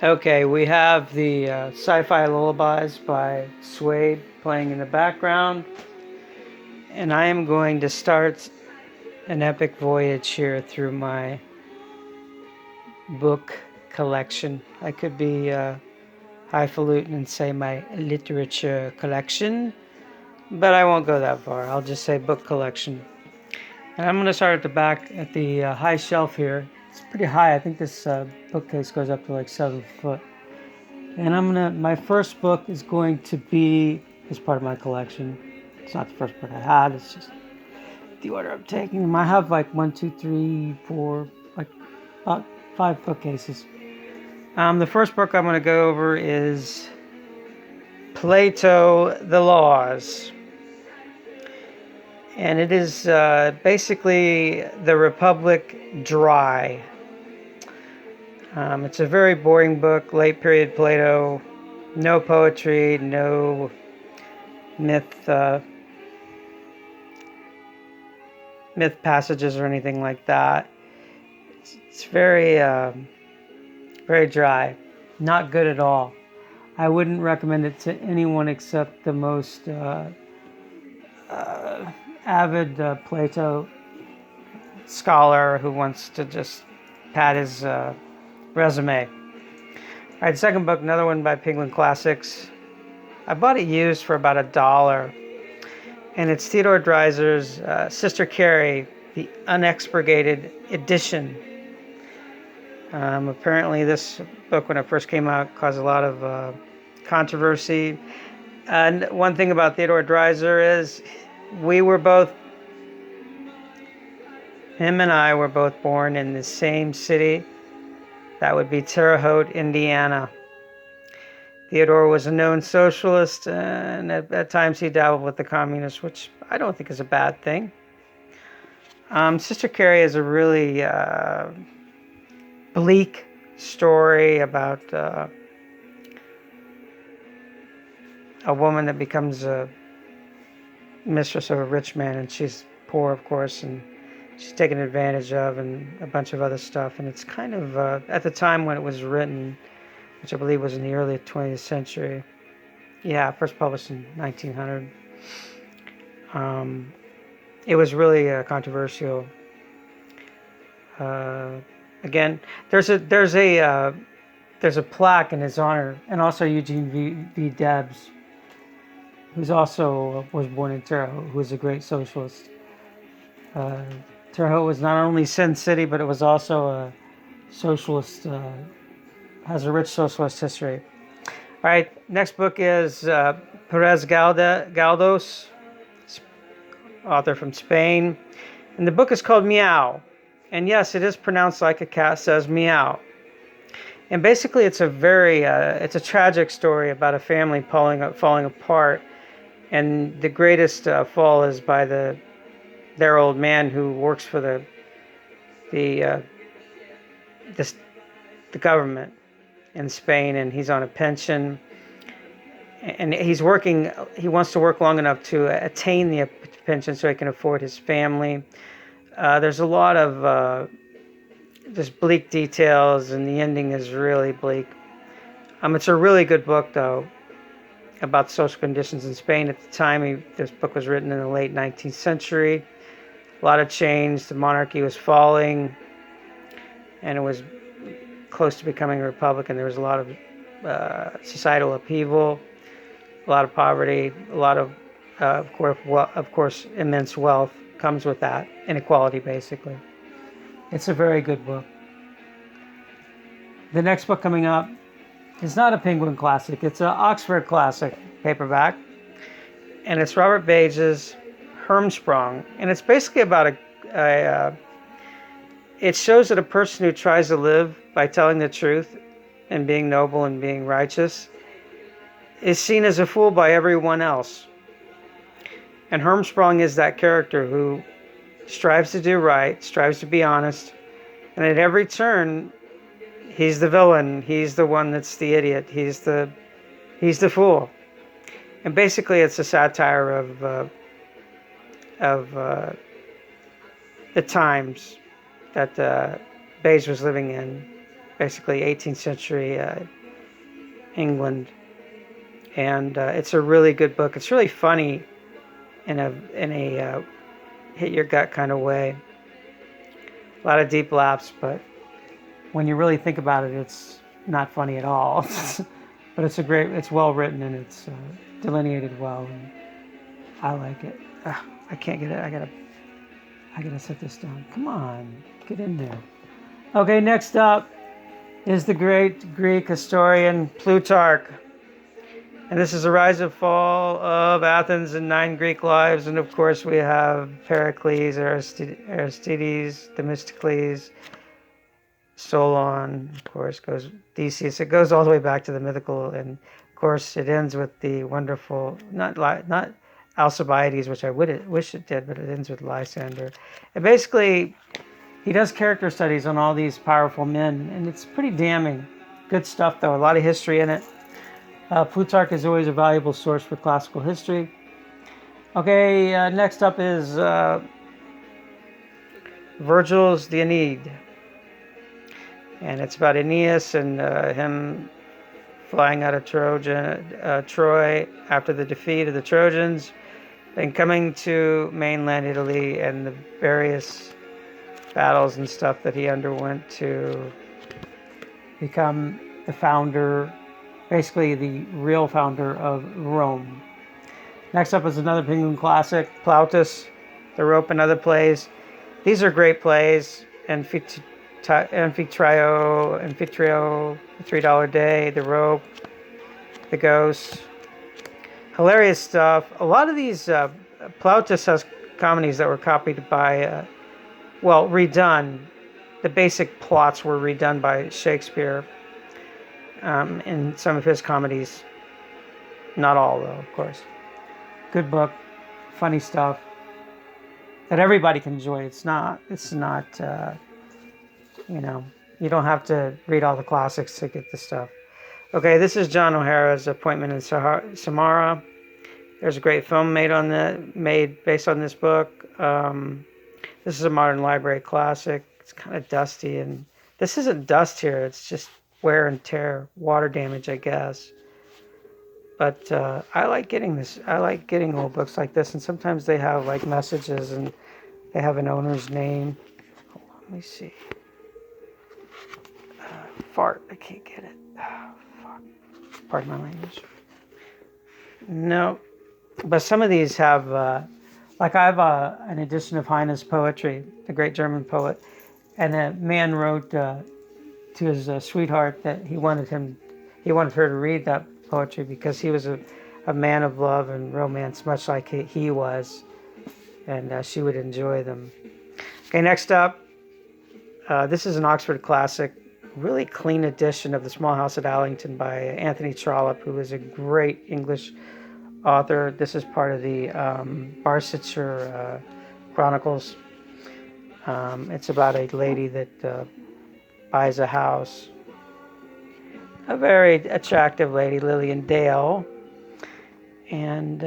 Okay, we have the Sci-Fi Lullabies by Suede playing in the background, and I am going to start an epic voyage here through my book collection. I could be highfalutin and say my literature collection, but I won't go that far. I'll just say book collection. And I'm going to start at the back at the high shelf here. It's pretty high. I think this bookcase goes up to like 7 foot. And my first book is going to be as part of my collection. It's not the first book I had, it's just the order I'm taking them. I have like 1, 2, 3, 4, like about 5 bookcases. The first book I'm going to go over is Plato, the Laws. And it is basically the Republic dry. It's a very boring book, late period Plato, no poetry, no myth passages or anything like that. It's very very dry, not good at all. I wouldn't recommend it to anyone except the most avid Plato scholar who wants to just pad his resume. All right, second book, another one by Penguin Classics. I bought it used for about $1, and it's Theodore Dreiser's Sister Carrie, the unexpurgated edition. Apparently, this book, when it first came out, caused a lot of controversy. And one thing about Theodore Dreiser is him and I were both born in the same city. That would be Terre Haute, Indiana. Theodore was a known socialist, and at times he dabbled with the communists, which I don't think is a bad thing. Sister Carrie is a really bleak story about a woman that becomes a mistress of a rich man, and she's poor, of course, and she's taken advantage of, and a bunch of other stuff. And it's kind of at the time when it was written, which I believe was in the early 20th century. Yeah, first published in 1900. It was really controversial. Again, there's a plaque in his honor, and also Eugene V. Debs, who's also was born in Terre Haute, who was a great socialist. Terre Haute was not only Sin City, but it was also a socialist, has a rich socialist history. All right, next book is Perez Galdós, author from Spain. And the book is called Meow. And yes, it is pronounced like a cat says meow. And basically it's it's a tragic story about a family falling apart. And the greatest fall is by their old man who works for the government in Spain, and he's on a pension, and he wants to work long enough to attain the pension so he can afford his family. There's a lot of just bleak details, and the ending is really bleak. It's a really good book, though, about social conditions in Spain at the time. This book was written in the late 19th century. A lot of change. The monarchy was falling, and it was close to becoming a republic, and there was a lot of societal upheaval, a lot of poverty, a lot of course, immense wealth comes with that. Inequality, basically. It's a very good book. The next book coming up is not a Penguin Classic. It's an Oxford Classic paperback, and it's Robert Bage's Hermsprong, and it's basically about it shows that a person who tries to live by telling the truth and being noble and being righteous is seen as a fool by everyone else. And Hermsprong is that character who strives to do right, strives to be honest, and at every turn, he's the villain. He's the one that's the idiot. He's the fool. And basically, it's a satire of the times that Bayes was living in. basically 18th century England, and it's a really good book. It's really funny in a hit your gut kind of way. A lot of deep laughs, but when you really think about it, it's not funny at all. But it's well written, and it's delineated well, and I like it. I can't get it. I gotta set this down. Come on, get in there. Okay, next up is the great Greek historian Plutarch. And this is the rise and fall of Athens and 9 Greek lives. And of course, we have Pericles, Aristides, Themistocles, Solon, of course, goes Theseus. It goes all the way back to the mythical. And of course, it ends with the wonderful, not Alcibiades, which I wish it did, but it ends with Lysander. And basically, he does character studies on all these powerful men, and it's pretty damning. Good stuff, though. A lot of history in it. Plutarch is always a valuable source for classical history. Okay, next up is Virgil's The Aeneid. And it's about Aeneas and him flying out of Troy after the defeat of the Trojans, and coming to mainland Italy and the various battles and stuff that he underwent to become the founder, basically the real founder of Rome. Next up is another Penguin classic, Plautus, The Rope and Other Plays. These are great plays. Amphitrio, The $3 Day, The Rope, The Ghost. Hilarious stuff. A lot of these, Plautus has comedies that were copied by, redone. The basic plots were redone by Shakespeare in some of his comedies. Not all, though, of course. Good book, funny stuff that everybody can enjoy. It's not. You don't have to read all the classics to get the stuff. Okay, this is John O'Hara's Appointment in Samara. There's a great film made based on this book. This is a modern library classic. It's kind of dusty, and this isn't dust here. It's just wear and tear, water damage, I guess. But I like getting this. I like getting old books like this, and sometimes they have like messages, and they have an owner's name. Hold on, let me see. Fart. I can't get it. Oh, fuck. Pardon my language. No, but some of these have, like I have an edition of Heine's poetry, the great German poet, and a man wrote to his sweetheart that he wanted her to read that poetry because he was a man of love and romance, much like he was, and she would enjoy them. Okay, next up, this is an Oxford classic, really clean edition of The Small House at Allington by Anthony Trollope, who is a great English author. This is part of the Barsetshire Chronicles. It's about a lady that buys a house. A very attractive lady, Lillian Dale. And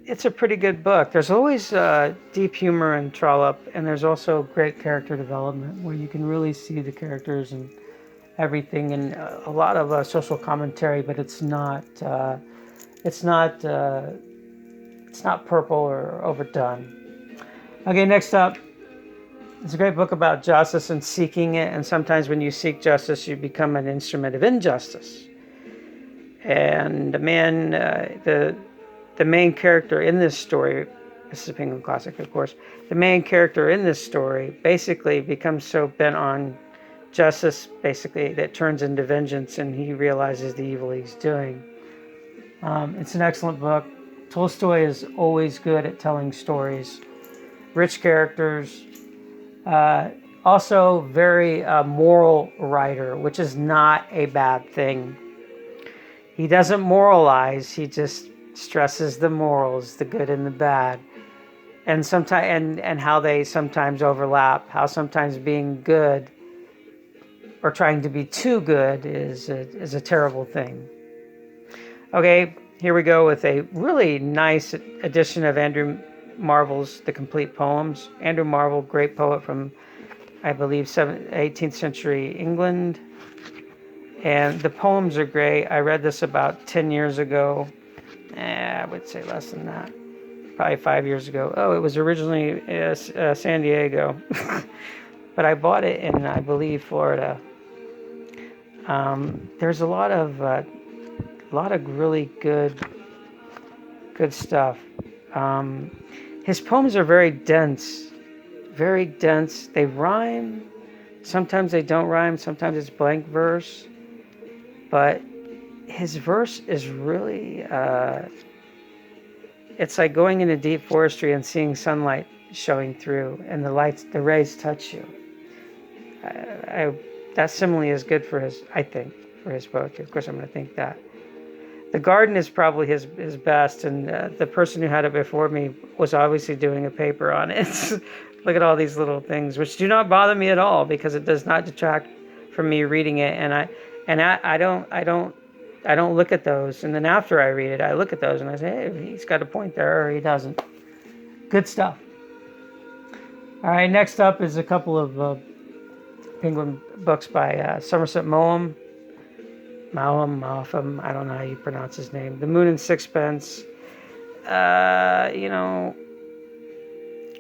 it's a pretty good book. There's always deep humor in Trollope, and there's also great character development where you can really see the characters and everything, and a lot of social commentary, but it's not purple or overdone. Okay, next up, it's a great book about justice and seeking it, and sometimes when you seek justice, you become an instrument of injustice. And the main character in this story, this is a Penguin classic, of course, the main character in this story basically becomes so bent on justice, basically, that turns into vengeance, and he realizes the evil he's doing. It's an excellent book. Tolstoy is always good at telling stories. Rich characters. Also very moral writer, which is not a bad thing. He doesn't moralize, he just stresses the morals, the good and the bad. And sometimes and how they sometimes overlap, how sometimes being good or trying to be too good is a terrible thing. Okay, here we go with a really nice edition of Andrew Marvell's The Complete Poems. Andrew Marvell, great poet from I believe, 18th century England. And the poems are great. I read this about 10 years ago. I would say less than that. Probably 5 years ago. Oh, it was originally San Diego. But I bought it in, I believe, Florida. There's a lot of really good stuff. His poems are very dense. Very dense. They rhyme. Sometimes they don't rhyme. Sometimes it's blank verse. But his verse is really, it's like going into deep forestry and seeing sunlight showing through, and the rays touch you. That simile is good for I think, for his poetry. Of course, I'm going to think that. The Garden is probably his best, and the person who had it before me was obviously doing a paper on it. Look at all these little things, which do not bother me at all because it does not detract from me reading it, and I don't look at those, and then after I read it, I look at those and I say, hey, he's got a point there, or he doesn't. Good stuff. All right, next up is a couple of Penguin books by Somerset Maugham. Maugham, I don't know how you pronounce his name. The Moon and Sixpence.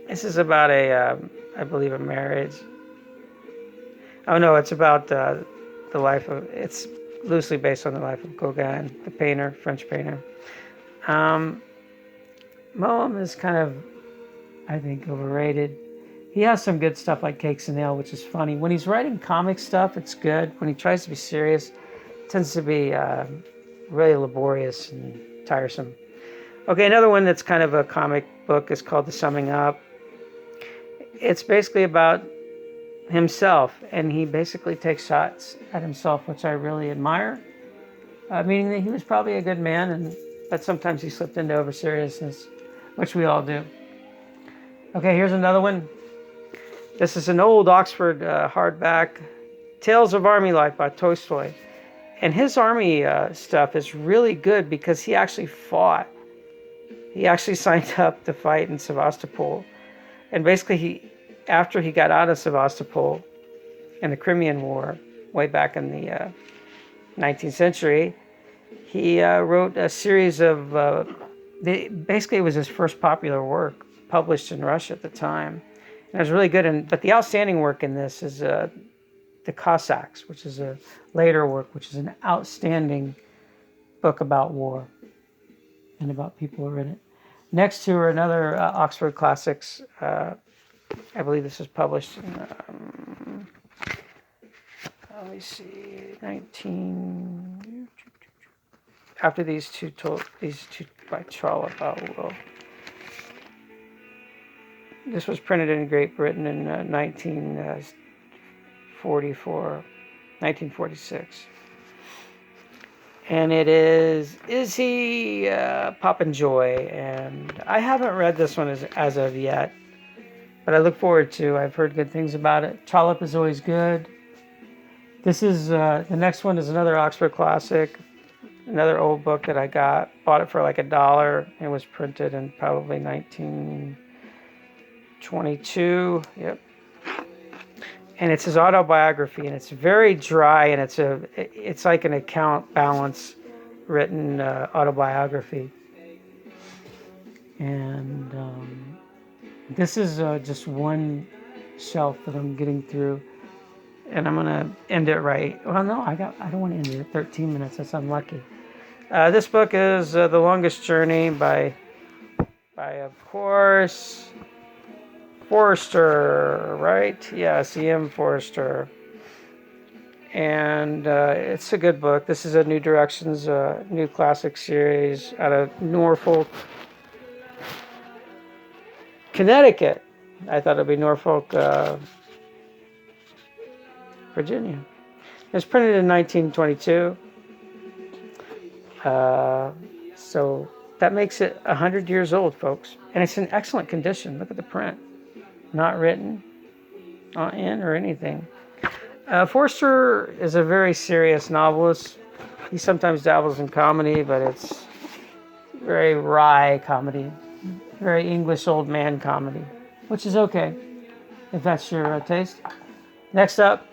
This is about I believe, a marriage. Oh no, it's about the life of. It's loosely based on the life of Gauguin, the painter, French painter. Maugham is kind of, I think, overrated. He has some good stuff like Cakes and Ale, which is funny. When he's writing comic stuff, it's good. When he tries to be serious, it tends to be really laborious and tiresome. Okay, another one that's kind of a comic book is called The Summing Up. It's basically about himself, and he basically takes shots at himself, which I really admire. Meaning that he was probably a good man, but sometimes he slipped into over-seriousness, which we all do. Okay, here's another one. This is an old Oxford hardback, Tales of Army Life by Tolstoy. And his army stuff is really good because he actually fought. He actually signed up to fight in Sevastopol. And basically, after he got out of Sevastopol in the Crimean War, way back in the 19th century, he wrote a series of, basically it was his first popular work, published in Russia at the time. And it was really good. But the outstanding work in this is The Cossacks, which is a later work, which is an outstanding book about war and about people who are in it. Next to are another Oxford Classics. I believe this was published in, let me see, 19... After these two by Trollope. This was printed in Great Britain in 1946. And it is he Popenjoy? And I haven't read this one as of yet, but I look forward to. I've heard good things about it. Trollope is always good. This is the next one is another Oxford classic, another old book that I bought it for like $1. It was printed in probably 1922. Yep. And it's his autobiography, and it's very dry, and it's like an account balance written autobiography. And this is just one shelf that I'm getting through, and I'm gonna end it right. Well, no, I don't want to end it at 13 minutes. That's unlucky. This book is The Longest Journey by of course, Forster, right? Yes, E.M. Forster. And it's a good book. This is a New Directions, new classic series out of Norfolk, Connecticut. I thought it would be Norfolk, Virginia. It was printed in 1922. So that makes it 100 years old, folks. And it's in excellent condition. Look at the print. Not written in or anything. Forster is a very serious novelist. He sometimes dabbles in comedy, but it's very wry comedy, very English old man comedy, which is okay if that's your taste. Next up,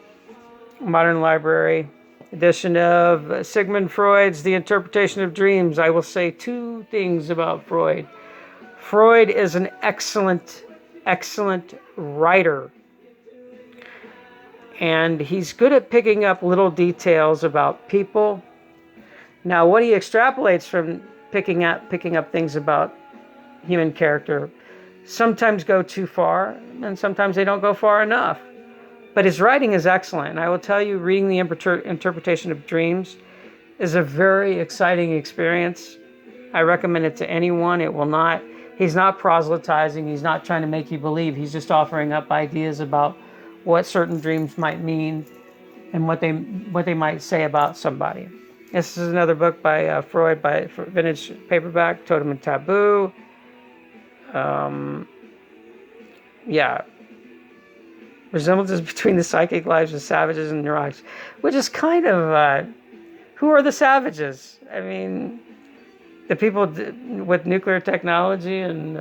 Modern Library edition of Sigmund Freud's The Interpretation of Dreams. I will say two things about Freud. Freud is an excellent, excellent writer. And he's good at picking up little details about people. Now, what he extrapolates from picking up things about human character sometimes go too far, and sometimes they don't go far enough. But his writing is excellent. And I will tell you, reading The Interpretation of Dreams is a very exciting experience. I recommend it to anyone. He's not proselytizing. He's not trying to make you believe. He's just offering up ideas about what certain dreams might mean and what they might say about somebody. This is another book by Freud, by vintage paperback, Totem and Taboo. Resemblances between the psychic lives of savages and neurotics, which is kind of, who are the savages? I mean, the people with nuclear technology and,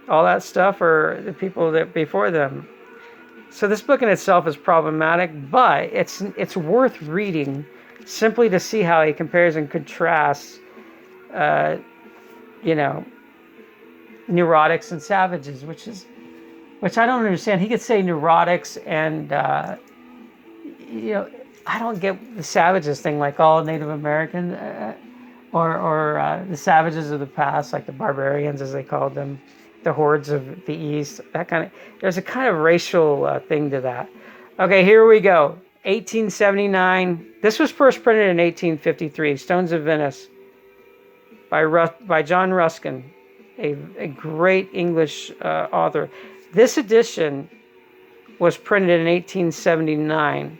all that stuff, or the people that before them. So this book in itself is problematic, but it's worth reading simply to see how he compares and contrasts, neurotics and savages, which I don't understand. He could say neurotics and, I don't get the savages thing, like all Native American, or the savages of the past, like the barbarians, as they called them, the hordes of the East, there's a kind of racial thing to that. Okay, here we go. 1879. This was first printed in 1853, Stones of Venice, by John Ruskin, a great English author. This edition was printed in 1879.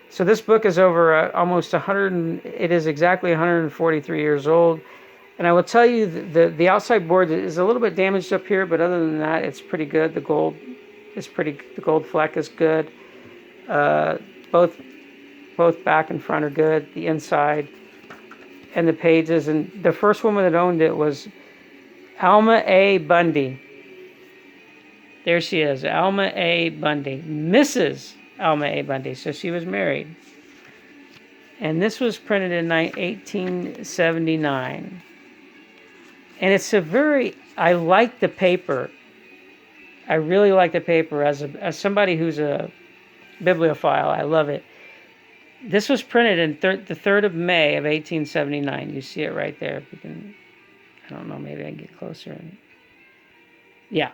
So this book is over almost 100. It is exactly 143 years old. And I will tell you, the outside board is a little bit damaged up here, but other than that, it's pretty good. The gold fleck is good. Both back and front are good. The inside and the pages. And the first woman that owned it was Alma A. Bundy. There she is, Alma A. Bundy, Mrs. Alma A. Bundy. So she was married. And this was printed in 1879. And it's I like the paper. I really like the paper. As somebody who's a bibliophile, I love it. This was printed in the 3rd of May of 1879. You see it right there. If you can, I don't know, maybe I can get closer. Yeah.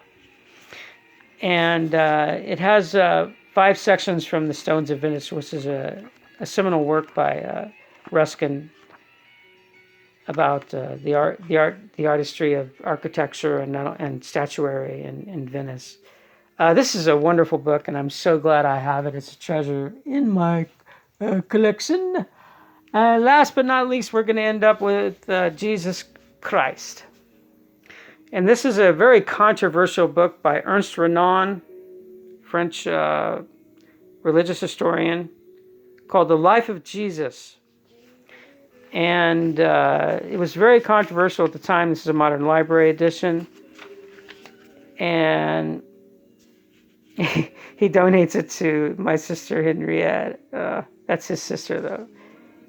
And it has 5 sections from the Stones of Venice, which is a seminal work by Ruskin about the artistry of architecture and statuary in Venice. This is a wonderful book, and I'm so glad I have it. It's a treasure in my collection. Last but not least, we're going to end up with Jesus Christ. And this is a very controversial book by Ernest Renan, French religious historian, called The Life of Jesus. And it was very controversial at the time. This is a Modern Library edition. And he donates it to my sister Henriette. That's his sister, though,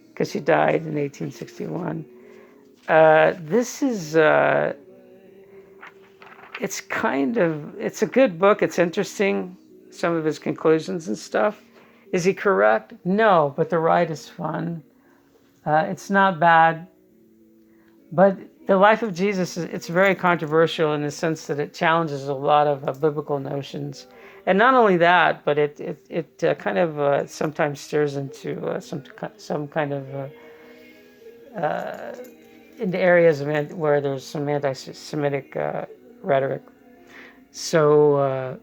because she died in 1861. This is... it's a good book. It's interesting, some of his conclusions and stuff. Is he correct? No, but the ride is fun. It's not bad. But the life of Jesus, it's very controversial in the sense that it challenges a lot of biblical notions. And not only that, but it kind of sometimes steers into some kind of into areas where there's some anti-Semitic rhetoric. So,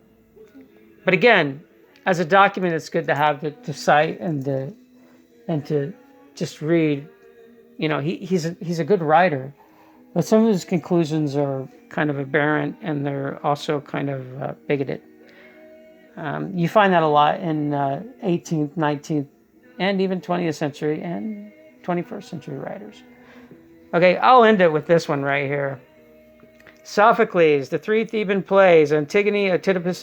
but again, as a document, it's good to have to cite and to just read. He's a good writer, but some of his conclusions are kind of aberrant, and they're also kind of bigoted. You find that a lot in 18th, 19th, and even 20th century and 21st century writers. Okay, I'll end it with this one right here. Sophocles, the three Theban plays, Antigone, Oedipus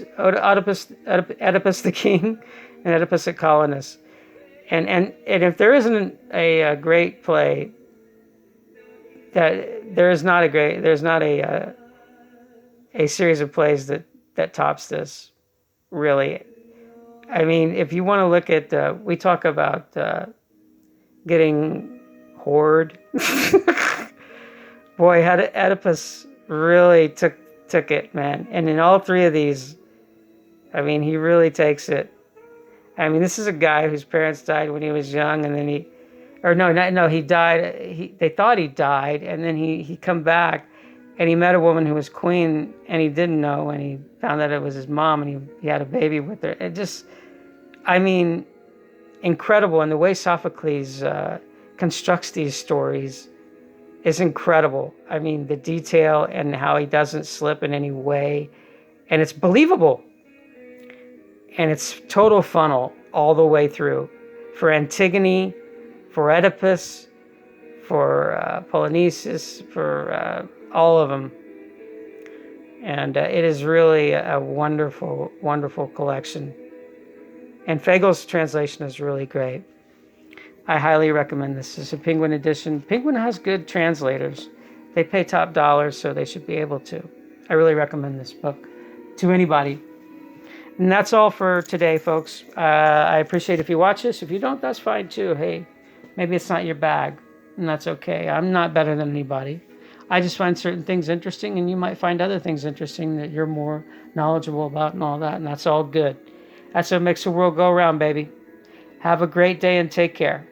the king, and Oedipus the colonist. And if there isn't a great play, there's not a series of plays that tops this, really. I mean, if you want to look at, we talk about getting hoard. Boy, how Oedipus really took it, man. And in all three of these, I mean, he really takes it. I mean, this is a guy whose parents died when he was young, and then he died. They thought he died, and then he come back, and he met a woman who was queen, and he didn't know, and he found out it was his mom, and he had a baby with her. It just, I mean, incredible. And the way Sophocles constructs these stories is incredible. I mean, the detail and how he doesn't slip in any way, and it's believable. And it's total funnel all the way through. For Antigone, for Oedipus, for Polonices, for all of them. And it is really a wonderful, wonderful collection. And Fagle's translation is really great. I highly recommend this. It's a Penguin edition. Penguin has good translators. They pay top dollars, so they should be able to. I really recommend this book to anybody. And that's all for today, folks. I appreciate if you watch this. If you don't, that's fine too. Hey, maybe it's not your bag, and that's okay. I'm not better than anybody. I just find certain things interesting, and you might find other things interesting that you're more knowledgeable about and all that, and that's all good. That's what makes the world go around, baby. Have a great day and take care.